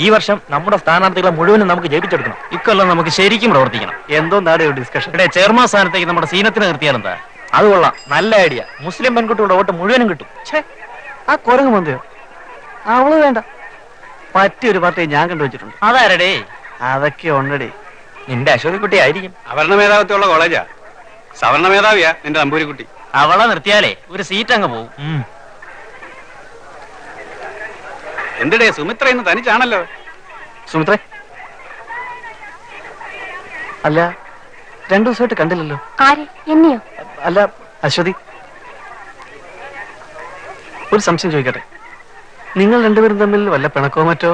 ഈ വർഷം നമ്മുടെ സ്ഥാനാർത്ഥികളെ മുഴുവനും നമുക്ക് ജയിപ്പിച്ചെടുക്കണം. ഇക്കൊല്ലം നമുക്ക് ശരിക്കും പ്രവർത്തിക്കണം. എന്തോ നാടേ ഡിസ്കഷൻ. ഇവിടെ ചെയർമാൻ സ്ഥാനത്തേക്ക് നമ്മുടെ സീനത്തിന് നിർത്തിയാലെന്താ? അത് കൊള്ളാം, നല്ല ഐഡിയ. മുസ്ലിം പെൺകുട്ടിയുടെ വോട്ട് മുഴുവനും കിട്ടും. ആ കുരങ്ങ് മന്തിയോ? അവള് വേണ്ട, പറ്റിയൊരു പാർട്ടിയെ ഞാൻ കണ്ടുവച്ചിട്ടുണ്ട്. അതാരടേ? അതൊക്കെ ഉണ്ടടി. നിന്റെ അശോകക്കുട്ടി ആയിരിക്കും. അവർണ മേധാവിത്വമുള്ള കോളേജാ. സവർണ മേധാവിയാ നിന്റെ നമ്പൂരിക്കുട്ടി. അവളെ നിർത്തിയാലേ ഒരു സീറ്റ് അങ്ങ് പോകും. എന്തിടേ സുമിത്ര ഇന്ന് തനിച്ചാണല്ലോ. സുമിത്രേ, അല്ല 2 ദിവസമായിട്ട് കണ്ടില്ലല്ലോ. എന്നെയോ? അല്ല അശ്വതി, ഒരു സംശയം ചോദിക്കട്ടെ. നിങ്ങൾ രണ്ടുപേരും തമ്മിൽ വല്ല പിണക്കോ മറ്റോ?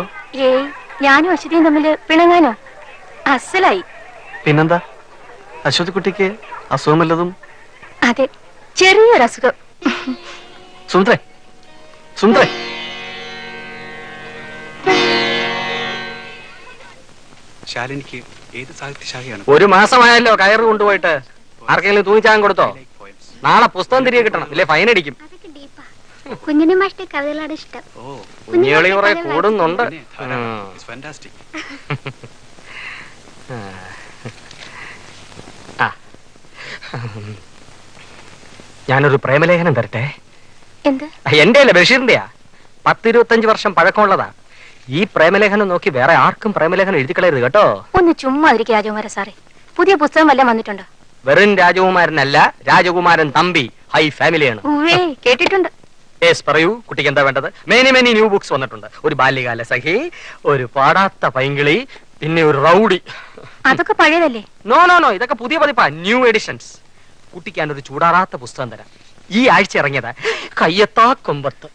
ഏയ്, ഞാനും അശ്വതിയും തമ്മിൽ പിണങ്ങാനോ? അസലായി. പിന്നെന്താ, അശ്വതി കുട്ടിക്ക് അസുഖമല്ലതും? അതെ, ചെറിയൊരു അസുഖം. സുമിത്രേ, സുമിത്രേ, ശാലിനിക്ക് ഏത് സാഹിത്യശാഖയാണ്? 1 മാസമായല്ലോ കയറ് കൊണ്ടുപോയിട്ട്. ആർക്കെങ്കിലും തൂങ്ങിച്ചാൻ കൊടുത്തോ? നാളെ പുസ്തകം തിരികെ കിട്ടണം, ഇല്ലേ ഫൈൻ അടിക്കും. കുഞ്ഞിനെ മാഷ്ട കവിതകളാണ് ഇഷ്ടം. കുഞ്ഞുകളി കുറെ കൂടുന്നുണ്ട്. ഞാനൊരു പ്രേമലേഖനം തരട്ടെ? എന്ത്? എന്റെ അല്ല, ബഷീറിന്റെയാ. 10-25 വർഷം പഴക്കമുള്ളതാ. ഈ പ്രേമലേഖനം നോക്കി വേറെ ആർക്കും പ്രേമലേഖനം എഴുതി കളയരുത് കേട്ടോ. ഒന്ന് ചുമ്മാ ഇരിക്കും രാജകുമാര സാറേ. പുതിയ പുസ്തകം വല്ലതും വന്നിട്ടുണ്ടോ? വെറും രാജകുമാരനല്ല, രാജകുമാരൻ തമ്പി. ഹൈ ഫാമിലിയാണ്. കേട്ടിട്ടുണ്ട്. യെസ്, പറയൂ, കുട്ടിക്ക് എന്താ വേണ്ടത്? മെനി ന്യൂ ബുക്സ് വന്നിട്ടുണ്ട്. ഒരു ബാല്യകാല സഖി, ഒരു പാടാത്ത പൈങ്കിളി, പിന്നെ ഒരു റൗഡി. അതൊക്കെ പഴയതല്ലേ? നോ നോ നോ, ഇതൊക്കെ പുതിയ പതിപ്പാ, ന്യൂ എഡിഷൻസ്. കുട്ടിക്ക് ഞാനൊരു ചൂടാറാത്ത പുസ്തകം തരാം. ഈ ആഴ്ച ഇറങ്ങിയതാ, കയ്യെത്താ കൊമ്പത്ത്.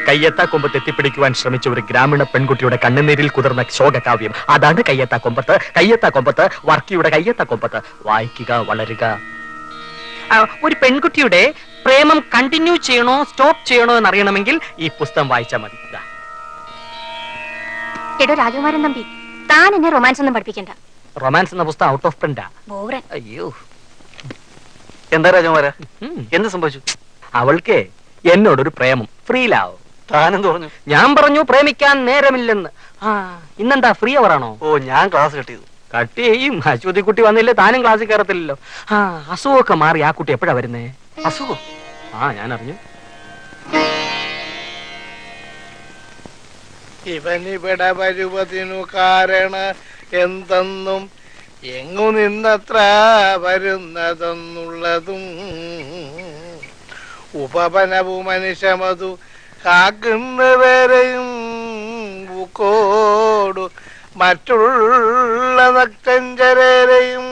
കയ്യെത്താ കൊമ്പത്ത് എത്തിപ്പിടിക്കുവാൻ ശ്രമിച്ച ഒരു ഗ്രാമീണ പെൺകുട്ടിയുടെ കണ്ണുനീരിൽ കുതിർന്ന ശോകകാവ്യം. അതാണ് കയ്യെത്താ കൊമ്പത്ത്. കയ്യെത്താ കൊമ്പത്ത്, വർക്കിയുടെ കയ്യെത്താ കൊമ്പത്ത്. വായിക്കുക, വളരുക. ഒരു പെൺകുട്ടിയുടെ പ്രേമം കണ്ടിന്യൂ ചെയ്യണോ സ്റ്റോപ്പ് ചെയ്യണോ എന്നറിയണമെങ്കിൽ ഈ പുസ്തകം വായിച്ചാൽ മതി. എടോ രാജകുമാരൻ തമ്പി, താൻ എന്നെ റൊമാൻസ് ഒന്നും പഠിപ്പിക്കണ്ട. റൊമാൻസ് എന്ന പുസ്തകം ഔട്ട് ഓഫ് പ്രിന്റാ. അയ്യോ, എന്താ രാജകുമാര, എന്ത് സംഭവിച്ചു? അവൾക്ക് എന്നോടൊരു പ്രേമം. Free law. താനെന്ത് പറഞ്ഞു? ഞാൻ പറഞ്ഞു പ്രേമിക്കാൻ നേരമില്ലെന്ന്. ഇന്നെന്താ ഫ്രീ അവറാണോ? ഓ, ഞാൻ ക്ലാസ് കട്ട് ചെയ്തു. കട്ട് ചെയ്യും. അശ്വതി കുട്ടി വന്നില്ലേ, താനും ക്ലാസ്സിൽ കയറത്തില്ലല്ലോ. അസുഖമൊക്കെ മാറി ആ കുട്ടി എപ്പോഴാ വരുന്നേ? അസുഖം? ഞാൻ അറിഞ്ഞു. ഇവനിവിടെ വരുവതിനു കാരണ എന്തെന്നും എങ്ങു നിന്നത്ര വരുന്നതെന്നുള്ളതും ഉപവനവും മനുഷ്യമതു കാക്കുന്നവരെയും പൂക്കോടു മറ്റുള്ള നക്തഞ്ചരരെയും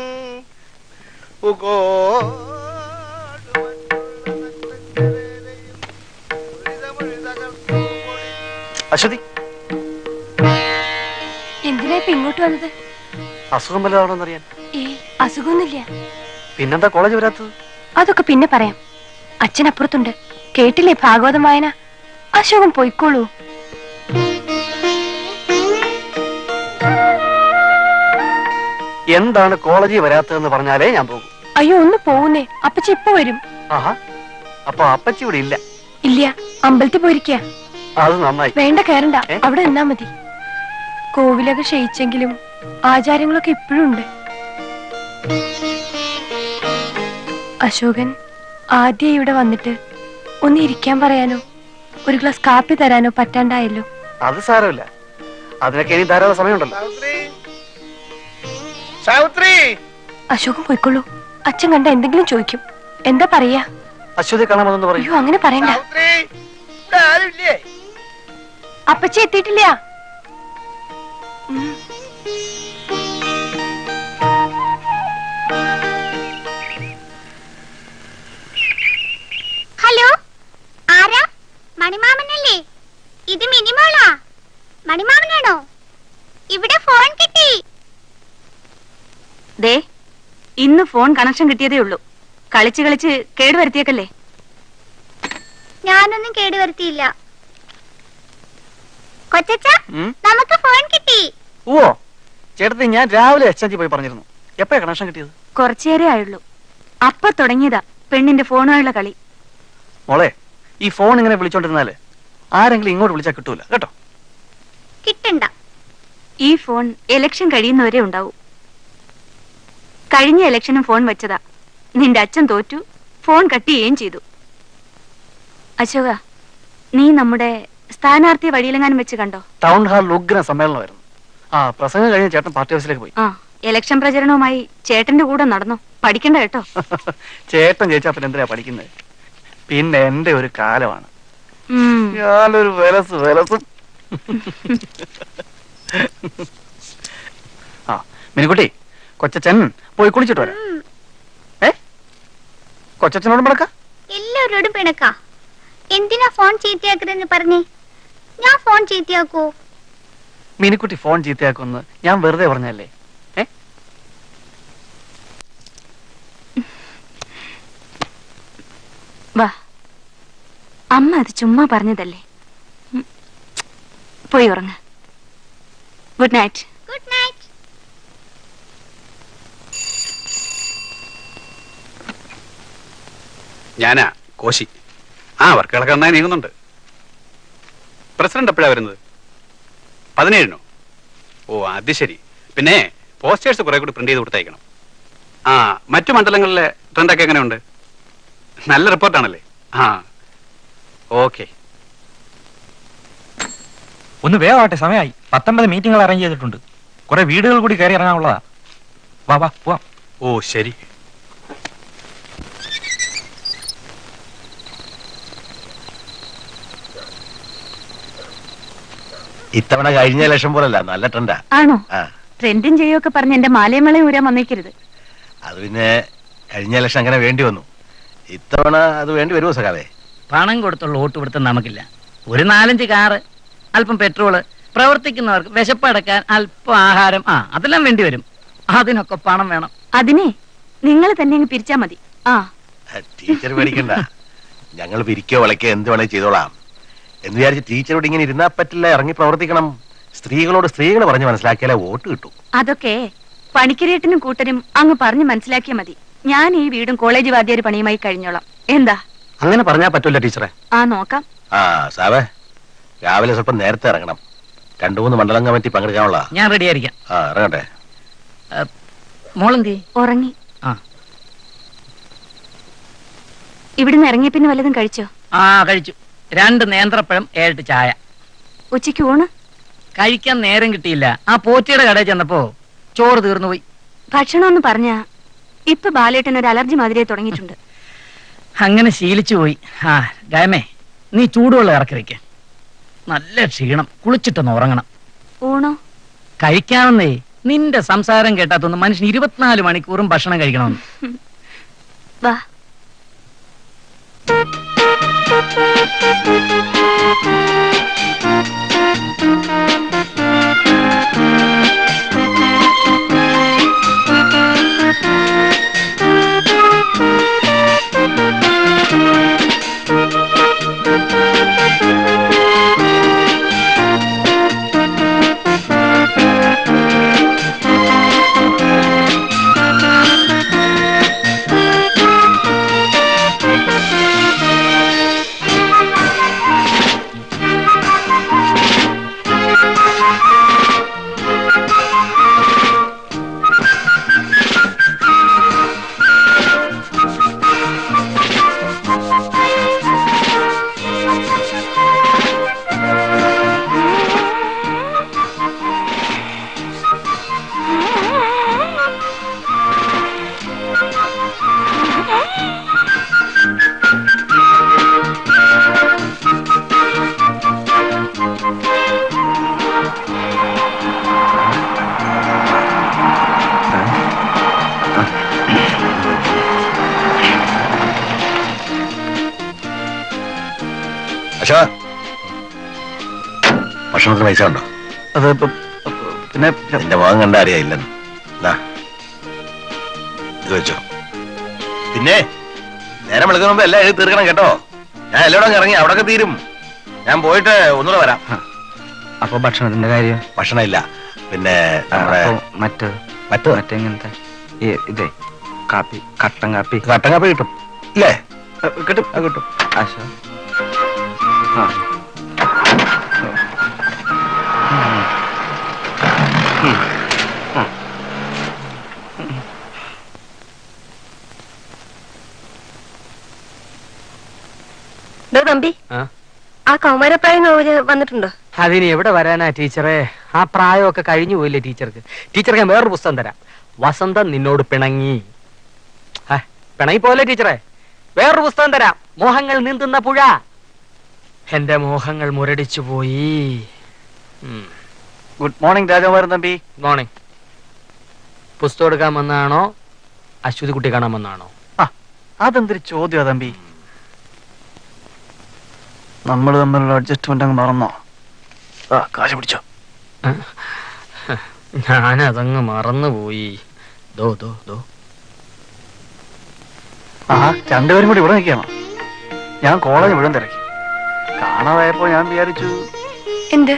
അശ്വതി, എന്തിനാ ഇപ്പൊ ഇങ്ങോട്ട് വന്നത്? അസുഖം വല്ലതാണോന്നറിയാൻ. അസുഖമൊന്നുമില്ല. പിന്നെന്താ കോളേജ് വരാത്തത്? അതൊക്കെ പിന്നെ പറയാം. അച്ഛൻ അപ്പുറത്തുണ്ട്, കേട്ടില്ലേ ഭാഗവതം വായന? അശോകൻ പോയിക്കോളൂ. എന്താണ് കോളേജിൽ വരാത്തതെന്ന് പറഞ്ഞാലേ ഞാൻ പോകും. അയ്യോ, ഒന്ന് പോകുന്നേ, അപ്പച്ചി ഇപ്പൊ വരും. ആഹാ, അപ്പൊ അപ്പച്ചി ഇവിടെ ഇല്ല? ഇല്ല, അമ്പലത്തിൽ പോയിരിക്ക. അത് നന്നായി. വേണ്ട, കയറണ്ട, അവിടെ നിന്നാ മതി. കോവിലൊക്കെ ക്ഷയിച്ചെങ്കിലും ആചാരങ്ങളൊക്കെ ഇപ്പോഴും ഉണ്ട്. അശോകൻ ആദ്യം ഇവിടെ വന്നിട്ട് ഒന്ന് ഇരിക്കാൻ പറയാനോ ഒരു ഗ്ലാസ് കാപ്പി തരാനോ പറ്റാണ്ടായല്ലോ. അത് സാരമില്ല, അതിനൊക്കെ ഇനി ധാരാളം സമയമുണ്ടല്ലോ. അശോകൻ പോയിക്കൊള്ളൂ. അച്ഛൻ കണ്ട എന്തെങ്കിലും ചോദിക്കും. എന്താ പറയാ? അശ്വതി കാണാമെന്ന് പറയൂ. അയ്യോ, അങ്ങനെ പറയണ്ട. അപ്പച്ചി എത്തിയിട്ടില്ല. ഹലോ, ആരാ? മണിമാമനല്ലേ? ഇത് മിനിമോളാ. മണിമാമനാണോ? ഇവിടെ ഫോൺ കിട്ടി. ദേ, ഇന്ന് ഫോൺ കണക്ഷൻ കിട്ടിയതേ ഉള്ളൂ. കളിച്ച് കളിച്ച് കേടുവരുത്തിയേക്കല്ലേ? ഞാനൊന്നും കേടുവരുത്തിയില്ല. കൊച്ചച്ച, നമുക്ക് ഫോൺ കിട്ടി. ഓ ചേട്ടത്തി, ഞാൻ രാവിലെ എക്സ്ചേഞ്ച് പോയി പറഞ്ഞിരുന്നു. എപ്പോഴാ കണക്ഷൻ കിട്ടിയത്? കുറച്ചേരെ ആയുള്ളൂ. അപ്പൊ തുടങ്ങിയതാ പെണ്ണിന്റെ ഫോണുമായുള്ള കളി. മോളെ, ഈ ഫോൺ ഇങ്ങനെ വിളിച്ചോണ്ടിരുന്നാല് ആരെങ്കിലും ഇങ്ങോട്ട് വിളിച്ചാൽ കിട്ടൂല കേട്ടോ. കിട്ടണ്ട. ഈ ഫോൺ ഇലക്ഷൻ കഴിയുന്നവരെ ഉണ്ടാവൂ. കഴിഞ്ഞ ഇലക്ഷനും ഫോൺ വെച്ചതാ. നിന്റെ അച്ഛൻ തോറ്റു, ഫോൺ കട്ട് ചെയ്യുകയും ചെയ്തു. അശോക, നീ നമ്മുടെ സ്ഥാനാർത്ഥി വഴിയിലെങ്ങാനും വെച്ച് കണ്ടോ? ടൗൺ ഹാളിൽ ഉഗ്ര സമ്മേളനമായിരുന്നു. ആ പ്രസംഗം കഴിഞ്ഞ ചേട്ടൻ പാർട്ടി ഓഫീസിലേക്ക് പോയി. ആ, ഇലക്ഷൻ പ്രചരണവുമായി ചേട്ടന്റെ കൂടെ നടന്നോ? പഠിക്കണ്ട കേട്ടോ. ചേട്ടൻ ജയിച്ചാ പിന്നെ എന്തിനാ പഠിക്കുന്നത്? പിന്നെ എന്റെ ഒരു കാലമാണ്. ഉം. ഞാനൊരു വിലസും. ആ മിനിക്കുട്ടി, കൊച്ചച്ഛൻ പോയി കുളിച്ചിട്ട് വരാം. കൊച്ചച്ഛനോടും പിണക്ക? എല്ലാവരോടും പിണക്കാ. എന്തിനാ ഫോൺ ചീത്തയാക്കരെന്ന് പറഞ്ഞേ? ഞാൻ ഫോൺ ചീത്തയാക്കൂ? മിനിക്കുട്ടി ഫോൺ ചീത്തയാക്കുമെന്ന് ഞാൻ വെറുതെ പറഞ്ഞല്ലേ? വാ, അമ്മ അത് ചുമ്മാ പറഞ്ഞതല്ലേ. പോയി ഉറങ്ങ. Good night. Good night. ഞാനാ കോശി. ആ വർക്കുകളൊക്കെ നന്നായി നീങ്ങുന്നുണ്ട്. പ്രസിഡന്റ് എപ്പോഴാ വരുന്നത്? 17-നോ? ഓ അത് ശരി. പിന്നെ പോസ്റ്റേഴ്സ് കുറെ കൂടി പ്രിന്റ് ചെയ്ത് കൊടുത്തയക്കണം. ആ മറ്റു മണ്ഡലങ്ങളിലെ ട്രെൻഡൊക്കെ എങ്ങനെയുണ്ട്? നല്ല റിപ്പോർട്ടാണല്ലേ? ആ ഓക്കെ. ഒന്ന് വേഗമാവട്ടെ, സമയമായി. 19 മീറ്റിംഗുകൾ അറേഞ്ച് ചെയ്തിട്ടുണ്ട്. കുറെ വീടുകൾ കൂടി കയറി ഇറങ്ങാനുള്ളതാ. വാ വാ പോവാം. ഓ ശരി. ഇത്തവണ കഴിഞ്ഞ ഇലക്ഷൻ പോലല്ല, നല്ല ട്രെൻഡാ. ആണോ? ആ ട്രെൻഡും ചെയ്യൊക്കെ പറഞ്ഞ് എന്റെ മാലയമളയും ഊരാൻ വന്നേക്കരുത്. അത് പിന്നെ കഴിഞ്ഞ ഇലക്ഷൻ അങ്ങനെ വേണ്ടി വന്നു. ഇത്തവണ അത് വേണ്ടി വരുമോ സഖാവേ? പണം കൊടുത്തുള്ള വോട്ട് പിടുത്തം നമുക്കില്ല. ഒരു 4-5 കാറ്, അല്പം പെട്രോള്, പ്രവർത്തിക്കുന്നവർക്ക് വിശപ്പടക്കാൻ അല്പം ആഹാരം, അതെല്ലാം വേണ്ടി വരും. അതിനൊക്കെ പണം വേണം. അതിനെ നിങ്ങൾ തന്നെ അങ്ങ് പിരിച്ചാ മതി. ആ ടീച്ചർ പേടിക്കണ്ട, ഞങ്ങൾ പിരിക്കോ വളയ്ക്കോ എന്ത് വേണേ ചെയ്തോളാം എന്ന് വിചാരിച്ച് ടീച്ചറോട് ഇങ്ങനെ ഇരുന്നാ പറ്റില്ല, ഇറങ്ങി പ്രവർത്തിക്കണം. സ്ത്രീകളോട് സ്ത്രീകൾ പറഞ്ഞ് മനസ്സിലാക്കിയാലേ വോട്ട് കിട്ടൂ. അതൊക്കെ പണിക്കരേട്ടനും കൂട്ടരും അങ്ങ് പറഞ്ഞ് മനസ്സിലാക്കിയാ മതി. ഞാൻ ഈ വീടും കോളേജ് വാദ്യാര് പണിയുമായി കഴിഞ്ഞോളാം. എന്താ? അങ്ങനെ പറഞ്ഞാൽ പറ്റൂല ടീച്ചറെ. ആ നോക്കാം. ആ സാവേ, രാവിലെ സ്വല്പം നേരത്തെ ഇറങ്ങണം. 2-3 മണ്ഡലം കമ്മിറ്റി പങ്കെടുക്കാനുള്ള. ഞാൻ റെഡി ആയിരിക്കാം. ആ ഇറങ്ങട്ടെ. മോളെന്തി? ഉറങ്ങി. ആ ഇവിടുന്ന് ഇറങ്ങിയ പിന്നെ വല്ലതും കഴിച്ചോ? കഴിച്ചു. 2 നേന്ത്രപ്പഴം, 7 ചായ. ഉച്ചയ്ക്ക് ഊണ് കഴിക്കാൻ നേരം കിട്ടിയില്ല. ആ പോറ്റിയുടെ കടയിൽ ചെന്നപ്പോ ചോറ് തീർന്നു പോയി. ഭക്ഷണം ഒന്ന് പറഞ്ഞ ഇപ്പൊ ബാലേട്ടൻ ഒരു അലർജി മാതിരിയെ തുടങ്ങിയിട്ടുണ്ട്. അങ്ങനെ ശീലിച്ചു പോയി. ഗായമേ, നീ ചൂടുവെള്ളം ഇറക്കി വെക്ക. നല്ല ക്ഷീണം, കുളിച്ചിട്ടൊന്ന് ഉറങ്ങണം. ഊണോ? കഴിക്കാമെന്നേ. നിന്റെ സംസാരം കേട്ടാത്തൊന്ന് മനുഷ്യൻ 24 മണിക്കൂറും ഭക്ഷണം കഴിക്കണമെന്ന്. വാ. അശോക, ഭക്ഷണത്തിന് പൈസ ഉണ്ടോ? അത് പിന്നെ നിന്റെ മുഖം കണ്ട അറിയായില്ലെന്ന്. ഇത് വെച്ചോ. പിന്നെ നേരം വിളിക്കുന്ന മുമ്പ് എല്ലാം എഴുതി തീർക്കണം കേട്ടോ. ഞാൻ എല്ലായിടം ഇറങ്ങി അവിടൊക്കെ തീരും. ഞാൻ പോയിട്ട് ഒന്നുകൂടെ വരാം. അപ്പൊ ഭക്ഷണത്തിന്റെ കാര്യം? ഭക്ഷണം ഇല്ല. പിന്നെ നമ്മുടെ മറ്റെങ്ങനത്തെ ഇതേ കാപ്പി, കട്ടൻ കാപ്പി കിട്ടും ഇല്ലേ? കിട്ടും. കിട്ടും. തമ്പി ആ? ആ കൗമാരപ്രായം നോവല് വന്നിട്ടുണ്ടോ? അതിന് എവിടെ വരാനാ ടീച്ചറെ? ആ പ്രായമൊക്കെ കഴിഞ്ഞു പോയില്ലേ ടീച്ചർക്ക്? ടീച്ചർക്ക് ഞാൻ വേറൊരു പുസ്തകം തരാം. വസന്തം നിന്നോട് പിണങ്ങി. പിണങ്ങി പോലെ ടീച്ചറെ. വേറൊരു പുസ്തകം തരാം. മോഹങ്ങൾ നീന്തുന്ന പുഴ. എന്റെ മോഹങ്ങൾ മുരടിച്ചു പോയി. ഗുഡ് മോർണിംഗ് രാജകുമാരൻ തമ്പി. മോർണിംഗ്. പുസ്തകം എടുക്കാൻ വന്നാണോ അശ്വതി കുട്ടി കാണാൻ വന്നാണോ? അതെന്തൊരു ചോദ്യം തമ്പി. നമ്മൾ തമ്മിലുള്ള അഡ്ജസ്റ്റ്മെന്റ് അങ്ങ് മറന്നോ? കാശ് പിടിച്ചോ. ഞാനതങ്ങ് മറന്നുപോയി. രണ്ടുപേരും കൂടി ഇവിടെ നിൽക്കുകയാണോ? ഞാൻ കോളേജ് മുഴുവൻ തിരക്കി. കാണാതായപ്പോ ഞാൻ വിചാരിച്ചു എന്ത്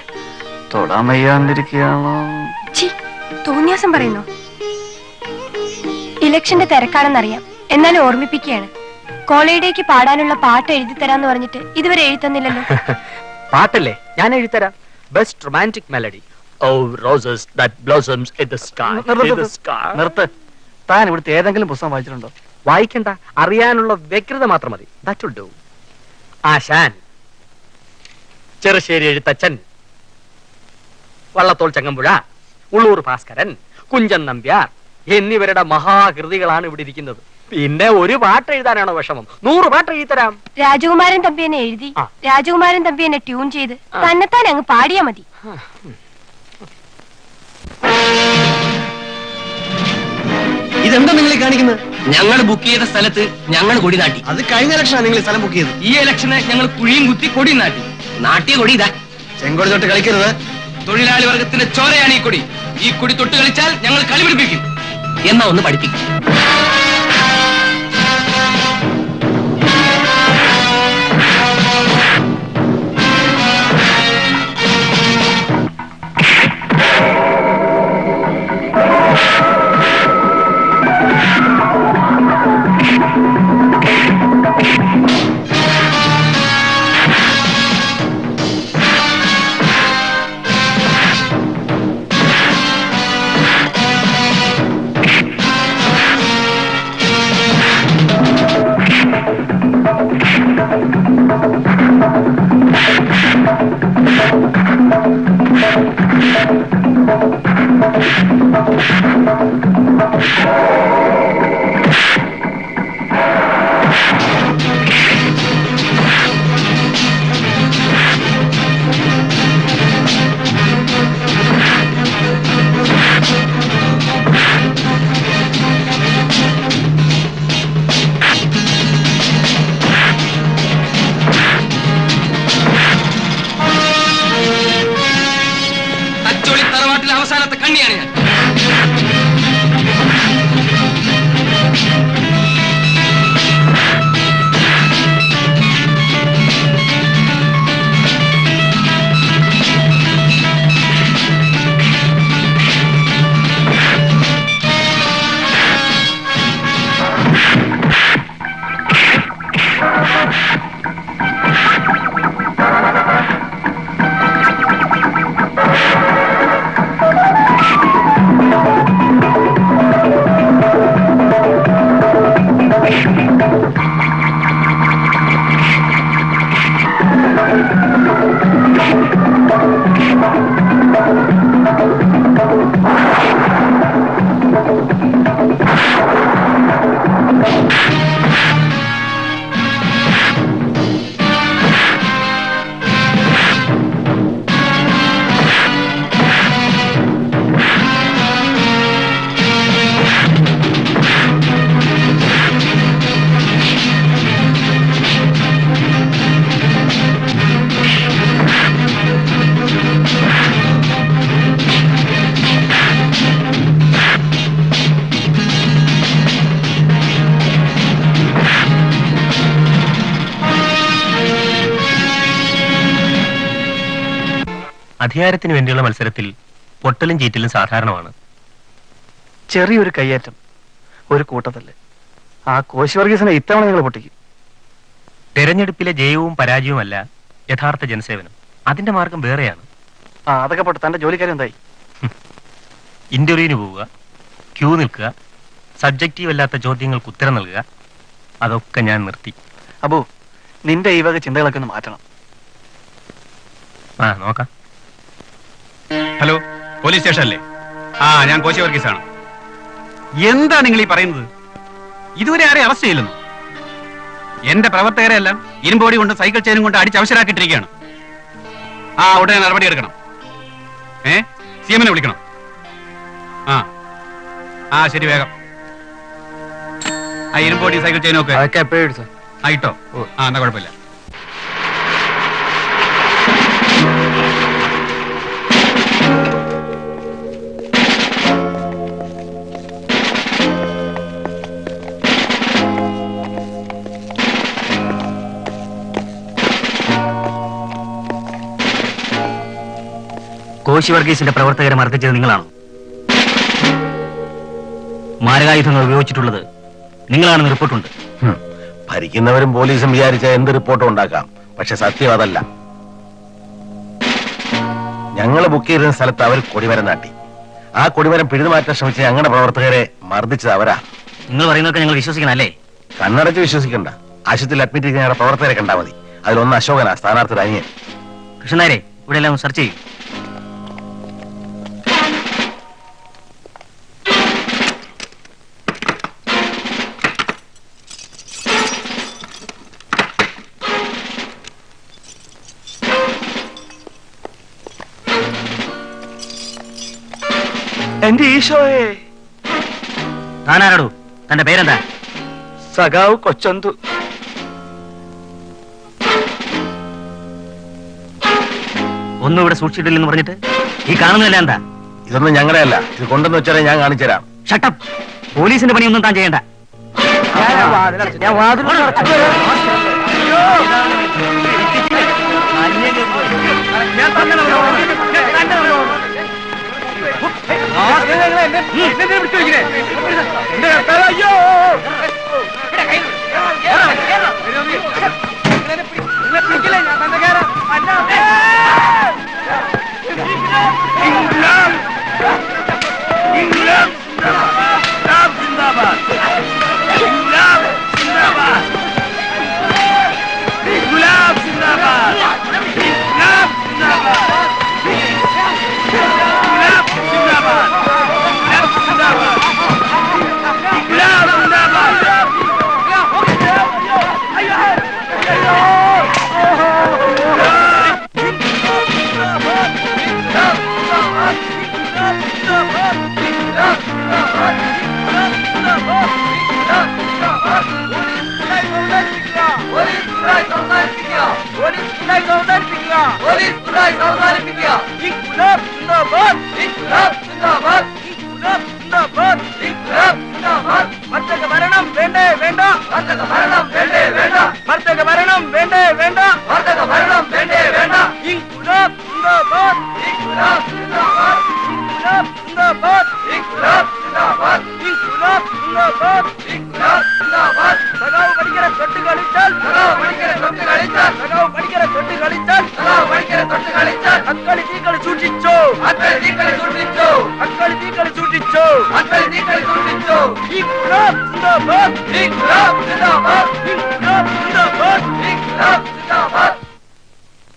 തൊടാൻ വയ്യാണ്ടിരിക്കുകയാണോ. തോന്നിയാസം പറയുന്നു. ഇലക്ഷന്റെ തിരക്കാണെന്നറിയാം, എന്നാലും ഓർമ്മിപ്പിക്കുകയാണ്. കോളേജിലേക്ക് പാടാനുള്ള പാട്ട് എഴുതി തരാന്ന് പറഞ്ഞിട്ട് ഇതുവരെ എഴുതുന്നില്ലല്ലോ. പാട്ടല്ലേ? ഞാൻ എഴുതരാം. Best romantic melody. Oh roses that blossoms in the sky. നിർത്ത്. താൻ ഇവിടുത്തെ ഏതെങ്കിലും പുസ്തകം വായിച്ചിട്ടുണ്ടോ? വായിക്കണ്ട, അറിയാനുള്ള വ്യഗ്രത മാത്രം മതി. That will do. ആശാൻ, ചെറുശ്ശേരി എഴുത്തച്ഛൻ, വള്ളത്തോൾ ചങ്ങമ്പുഴ, ഉള്ളൂർ ഭാസ്കരൻ, കുഞ്ചൻ നമ്പ്യാർ എന്നിവരുടെ മഹാകൃതികളാണ് ഇവിടെ ഇരിക്കുന്നത്. പിന്നെ ഒരു പാട്ട് എഴുതാനാണോ വിഷമം? 100 പാട്ട് എഴുതി തരാം. രാജകുമാരൻ തമ്പി എന്നെ എഴുതി, രാജകുമാരൻ തമ്പി എന്നെ ട്യൂൺ ചെയ്ത് തന്നെത്താൻ അങ്ങ് പാടിയാ മതി. ഇതെന്താ നിങ്ങൾ കാണിക്കുന്നത്? ഞങ്ങൾ ബുക്ക് ചെയ്ത സ്ഥലത്ത് ഞങ്ങൾ കൊടി നാട്ടി. അത് കഴിഞ്ഞ ഇലക്ഷനാണ് നിങ്ങൾ സ്ഥലം ബുക്ക് ചെയ്തത്. ഈ ഇലക്ഷന് ഞങ്ങൾ കുഴിയും കുത്തി കൊടി നാട്ടി. നാട്ടിയ കൊടി ഇതാ. ചെങ്കൊടി തൊട്ട് കളിക്കരുത്. തൊഴിലാളി വർഗത്തിന്റെ ചോരയാണ് ഈ കൊടി. ഈ കൊടി തൊട്ട് കളിച്ചാൽ ഞങ്ങൾ കളി പിടിപ്പിക്കും. എന്നാ ഒന്ന് പഠിപ്പിക്കും. അവസാനത്തെ കണ്ണിയാണ് ഞാൻ. അധികാരത്തിന് വേണ്ടിയുള്ള മത്സരത്തിൽ പൊട്ടലും ചീറ്റലും സാധാരണമാണ്. ചെറിയൊരു കയ്യേറ്റം, ഒരു കൂട്ടത്തല്. ആ കോശി വർഗീസിനെ ഇത്തവണ നിങ്ങൾ പൊട്ടിക്കും. തെരഞ്ഞെടുപ്പിലെ ജയവും പരാജയവുമല്ല യഥാർത്ഥ ജനസേവനം. അതിന്റെ മാർഗം വേറെയാണ്. ആ അതൊക്കെ പോട്ടെ, തന്റെ ജോലിക്കാര്യം എന്തായി? ഇന്റർവ്യൂവിന് പോവുക, ക്യൂ നിൽക്കുക, സബ്ജക്റ്റീവ് അല്ലാത്ത ചോദ്യങ്ങൾക്ക് ഉത്തരം നൽകുക, അതൊക്കെ ഞാൻ നിർത്തി. അബു, നിന്റെ ഈ വക ചിന്തകളൊക്കെ ഒന്ന് മാറ്റണം. ആ നോക്കാം. ഹലോ, പോലീസ് സ്റ്റേഷൻ അല്ലേ? ആ, ഞാൻ കോശി വർഗീസാണ്. എന്താ നിങ്ങൾ ഈ പറയുന്നത്? ഇതുവരെ ആരെയും അറസ്റ്റ് ചെയ്യില്ലെന്നു? എന്റെ പ്രവർത്തകരെ എല്ലാം ഇരുമ്പോടി കൊണ്ട് സൈക്കിൾ ചെയിനും കൊണ്ട് അടിച്ച് അവശരാക്കിയിട്ടിരിക്കുകയാണ്. ആ, ഉടനെ നടപടി എടുക്കണം. CM നെ വിളിക്കണം. ആ ശരി, വേഗം. ആ ഇരുമ്പോടി സൈക്കിൾ ചെയിനൊക്കെ അതൊക്കെ എപ്പോഴും സാർ. ആയിട്ടോ? ആ, എന്നാ കുഴപ്പമില്ല. കോശി വർഗീസിന്റെ പ്രവർത്തകരെ മർദ്ദിച്ചത് നിങ്ങളാണോ? മാരകായുധങ്ങൾ ഉപയോഗിച്ചിട്ടുള്ളത് നിങ്ങളാണെന്ന് റിപ്പോർട്ടുണ്ട്. ഭരിക്കുന്നവരും പോലീസും വിചാരിച്ച എന്ത് റിപ്പോർട്ടും ഉണ്ടാക്കാം. പക്ഷെ സത്യം അതല്ല. ഞങ്ങൾ ബുക്ക് ചെയ്തിരുന്ന സ്ഥലത്ത് അവർ കൊടിമരം നാട്ടി. ആ കൊടിമരം പിഴുതുമാറ്റാൻ ശ്രമിച്ച ഞങ്ങളുടെ പ്രവർത്തകരെ മർദ്ദിച്ചത് അവരാ. നിങ്ങൾ പറയുന്നതൊക്കെ ഞങ്ങൾ വിശ്വസിക്കണം അല്ലേ? കണ്ണടച്ച് വിശ്വസിക്കണ്ട. ആശുപത്രിയിൽ അഡ്മിറ്റ് ചെയ്ത് ഞങ്ങളുടെ പ്രവർത്തകരെ കണ്ടാൽ മതി. അതിലൊന്ന് അശോകനാ, സ്ഥാനാർത്ഥി അനിയൻ. കൃഷ്ണനാരെ, ഇവിടെ എല്ലാം സെർച്ച് ചെയ്യും. എന്റെ ഈശോയെ! താനാരാടോ? തന്റെ പേരെന്താ? സഖാവ് കൊച്ചന്തു. ഒന്നും ഇവിടെ സൂക്ഷിച്ചിട്ടില്ലെന്ന് പറഞ്ഞിട്ട് ഈ കാണുന്നതല്ല എന്താ? ഇതൊന്നും ഞങ്ങളുടെ അല്ല. ഇത് കൊണ്ടെന്ന് വെച്ചാൽ ഞാൻ കാണിച്ചു തരാം. ഷട്ടപ്പ്! പോലീസിന്റെ പണിയൊന്നും താൻ ചെയ്യണ്ട. ഞാൻ വാതിൽ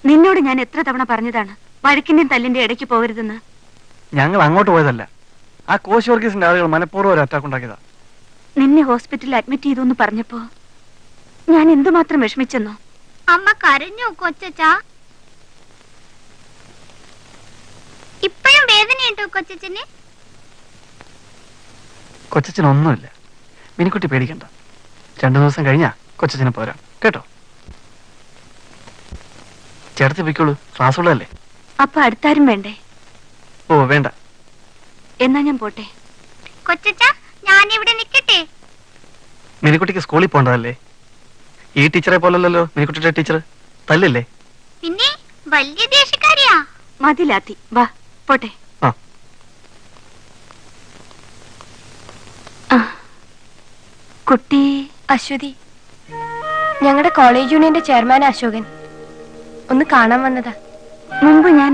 നിന്നോട് ഞാൻ എത്ര തവണ പറഞ്ഞതാണ് വഴക്കിന്റെയും തല്ലിന്റെ ഇടയ്ക്ക് പോകരുതെന്ന്. ഞങ്ങൾ അങ്ങോട്ട് പോയതല്ല. ആ കോശി വർഗീസിന്റെ ആളുകൾ മനഃപൂർവ്വം ഒരു അറ്റാക്ക് ഉണ്ടാക്കിയതാ. നിന്നെ ഹോസ്പിറ്റലിൽ അഡ്മിറ്റ് ചെയ്തു പറഞ്ഞപ്പോ ഞാൻ എന്തുമാത്രം വിഷമിച്ചെന്നോ. അമ്മ കരഞ്ഞു കൊച്ചാ? ഇപ്പോഴും വേദനയുണ്ടോ കൊച്ചന്? കൊച്ചനൊന്നുമില്ല. മിനിക്കുട്ടി പേടിക്കണ്ട. 2 ദിവസം കഴിഞ്ഞാ കൊച്ചന് പോരാ കേട്ടോ. ചേർത്ത് പൊയ്ക്കോളൂ, ക്ലാസ്സുള്ളതല്ലേ. അപ്പൊ അടുത്താരും വേണ്ടേ? ഓ വേണ്ട. എന്നാ ഞാൻ പോട്ടെ. കൊച്ചാ, ഞാനിവിടെ നിക്കട്ടെ? മിനിക്കുട്ടിക്ക് സ്കൂളിൽ പോകേണ്ടതല്ലേ? ഈ ടീച്ചറെ പോലല്ലോ മിനിക്കുട്ടിയുടെ ടീച്ചർ. തല്ലല്ലേ? പിന്നെ വലിയ ദേഷ്യക്കാരിയാ. മതിലാത്തി, വാ പോട്ടെ. കുട്ടി അശ്വതി, ഞങ്ങളുടെ കോളേജ് യൂണിയന്റെ ചെയർമാൻ അശോകൻ. ഒന്ന് കാണാൻ വന്നതാ. മുമ്പ് ഞാൻ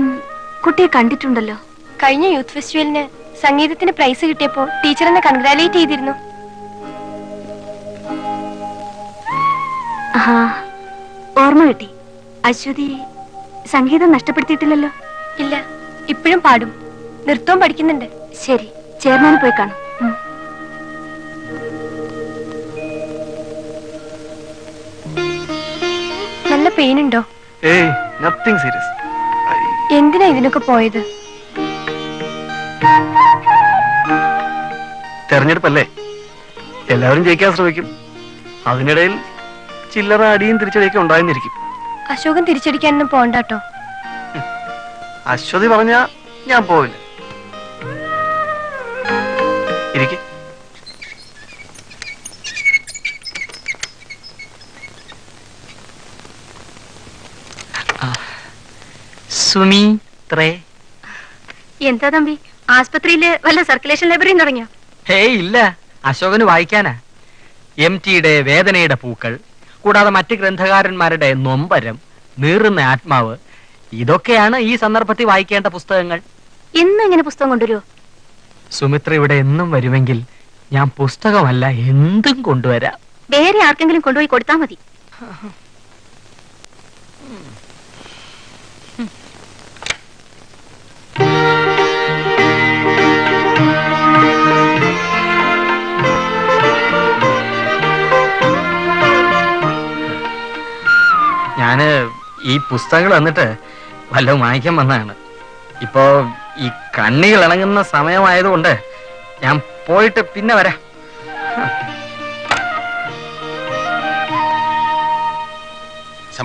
കുട്ടിയെ കണ്ടിട്ടുണ്ടല്ലോ. കഴിഞ്ഞ യൂത്ത് ഫെസ്റ്റിവലിന് സംഗീതത്തിന് പ്രൈസ് കിട്ടിയപ്പോ ടീച്ചർ എന്നെ കൺഗ്രാലേറ്റ് ചെയ്തിരുന്നു. ആ, ഓർമ്മ കിട്ടി. അശ്വതി സംഗീതം നഷ്ടപ്പെടുത്തിയിട്ടില്ലല്ലോ? ഇല്ല, ഇപ്പോഴും പാടും, നൃത്തവും പഠിക്കുന്നുണ്ട്. ശരി, ചെയർമാൻ പോയി കാണും. നല്ല പെയിൻ ഉണ്ടോ? ഏയ്, നത്തിങ് സീരിയസ്. എന്തിനാ ഇതിനൊക്കെ പോയത്? തെരഞ്ഞെടുപ്പല്ലേ, എല്ലാവരും ജയിക്കാൻ ശ്രമിക്കും. അതിനിടയിൽ ചില്ലറ അടിയും തിരിച്ചടിയൊക്കെ ഉണ്ടായിരുന്നിരിക്കും. അശോകൻ തിരിച്ചടിക്കാനൊന്നും പോണ്ടാട്ടോ. അശ്വതി പറഞ്ഞ ഞാൻ പോവില്ല. ഇരിക്കെ. സുമിത്രേ. എന്താ തമ്പി, ആസ്പത്രിയില് വല്ല സർക്കുലേഷൻ ലൈബ്രറിയും തുടങ്ങിയോ? ഹേയ് ഇല്ല, അശോകന് വായിക്കാനാ. MTയുടെ വേദനയുടെ പൂക്കൾ, കൂടാതെ മറ്റ് ഗ്രന്ഥകാരന്മാരുടെ നൊമ്പരം, നീറുന്ന ആത്മാവ്, ഇതൊക്കെയാണ് ഈ സന്ദർഭത്തിൽ വായിക്കേണ്ട പുസ്തകങ്ങൾ. എന്നും ഇങ്ങനെ പുസ്തകം കൊണ്ടുവരുമോ? സുമിത്ര ഇവിടെ എന്നും വരുമെങ്കിൽ ഞാൻ പുസ്തകമല്ല എന്തും കൊണ്ടുവരാം. വേറെ ആർക്കെങ്കിലും കൊണ്ടുപോയി കൊടുത്താൽ മതി. ഞാന് ഈ പുസ്തകങ്ങൾ വന്നിട്ട് വല്ലതും വാങ്ങിക്കാൻ വന്നതാണ്. ഇപ്പോ ഈ കണ്ണികൾ ഇണങ്ങുന്ന സമയമായതുകൊണ്ട് ഞാൻ പോയിട്ട് പിന്നെ വരാം.